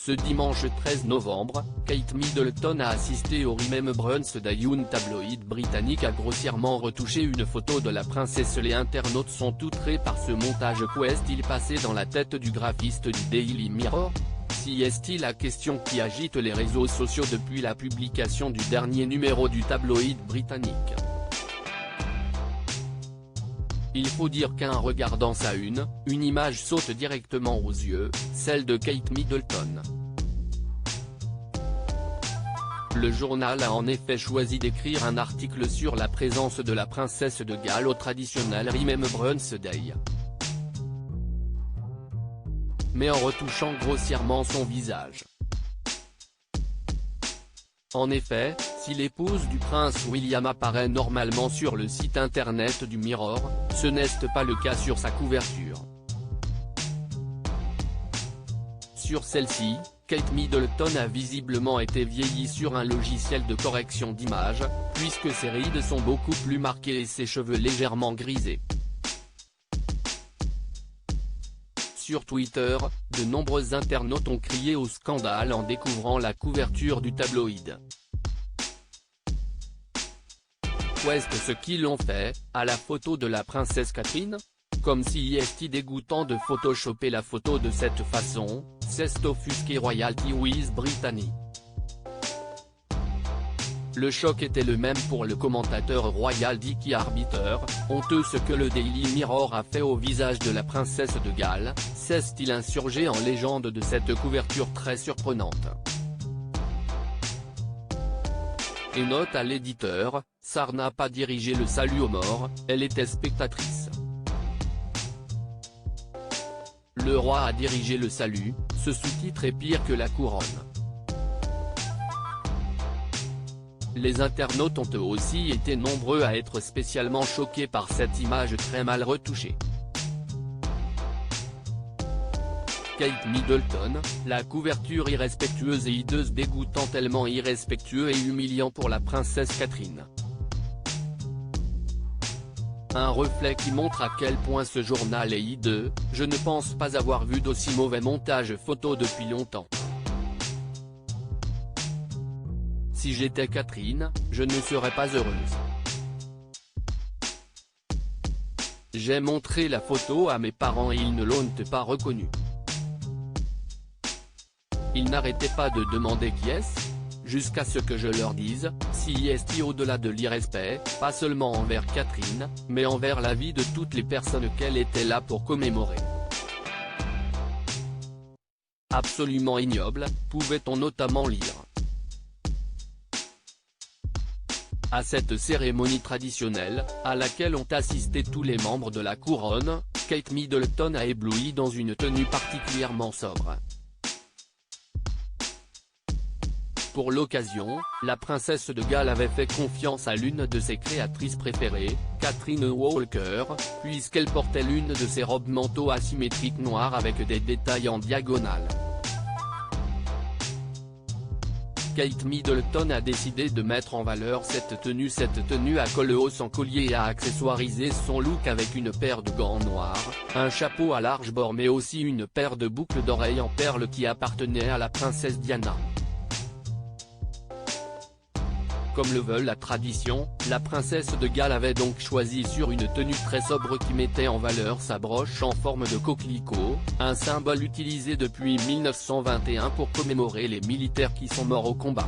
Ce dimanche 13 novembre, Kate Middleton a assisté au Remembrance Day. Un tabloïd britannique a grossièrement retouché une photo de la princesse. Les internautes sont outrés par ce montage. Qu'est-il passé dans la tête du graphiste du Daily Mirror? Si est-il la question qui agite les réseaux sociaux depuis la publication du dernier numéro du tabloïd britannique. Il faut dire qu'en regardant sa une image saute directement aux yeux, celle de Kate Middleton. Le journal a en effet choisi d'écrire un article sur la présence de la princesse de Galles au traditionnel Remembrance Day, mais en retouchant grossièrement son visage. En effet, si l'épouse du prince William apparaît normalement sur le site internet du Mirror, ce n'est pas le cas sur sa couverture. Sur celle-ci, Kate Middleton a visiblement été vieillie sur un logiciel de correction d'image, puisque ses rides sont beaucoup plus marquées et ses cheveux légèrement grisés. Sur Twitter, de nombreux internautes ont crié au scandale en découvrant la couverture du tabloïd. Qu'est-ce ce qu'ils ont fait à la photo de la princesse Catherine? Comme si est dégoûtant de photoshopper la photo de cette façon, c'est offusqué Royalty with Brittany. Le choc était le même pour le commentateur royal Dicky Arbiter. Honteux ce que le Daily Mirror a fait au visage de la princesse de Galles, s'est-il insurgé en légende de cette couverture très surprenante. Et note à l'éditeur, Sarah n'a pas dirigé le salut aux morts, elle était spectatrice. Le roi a dirigé le salut, ce sous-titre est pire que la couronne. Les internautes ont eux aussi été nombreux à être spécialement choqués par cette image très mal retouchée. Kate Middleton, la couverture irrespectueuse et hideuse, dégoûtant, tellement irrespectueux et humiliant pour la princesse Catherine. Un reflet qui montre à quel point ce journal est hideux. Je ne pense pas avoir vu d'aussi mauvais montage photo depuis longtemps. Si j'étais Catherine, je ne serais pas heureuse. J'ai montré la photo à mes parents et ils ne l'ont pas reconnue. Ils n'arrêtaient pas de demander qui est-ce, jusqu'à ce que je leur dise, si est au-delà de l'irrespect, pas seulement envers Catherine, mais envers la vie de toutes les personnes qu'elle était là pour commémorer. Absolument ignoble, pouvait-on notamment lire. À cette cérémonie traditionnelle, à laquelle ont assisté tous les membres de la couronne, Kate Middleton a ébloui dans une tenue particulièrement sobre. Pour l'occasion, la princesse de Galles avait fait confiance à l'une de ses créatrices préférées, Catherine Walker, puisqu'elle portait l'une de ses robes manteau asymétriques noires avec des détails en diagonale. Kate Middleton a décidé de mettre en valeur cette tenue à col haut sans collier et a accessoirisé son look avec une paire de gants noirs, un chapeau à large bord mais aussi une paire de boucles d'oreilles en perles qui appartenaient à la princesse Diana. Comme le veut la tradition, la princesse de Galles avait donc choisi sur une tenue très sobre qui mettait en valeur sa broche en forme de coquelicot, un symbole utilisé depuis 1921 pour commémorer les militaires qui sont morts au combat.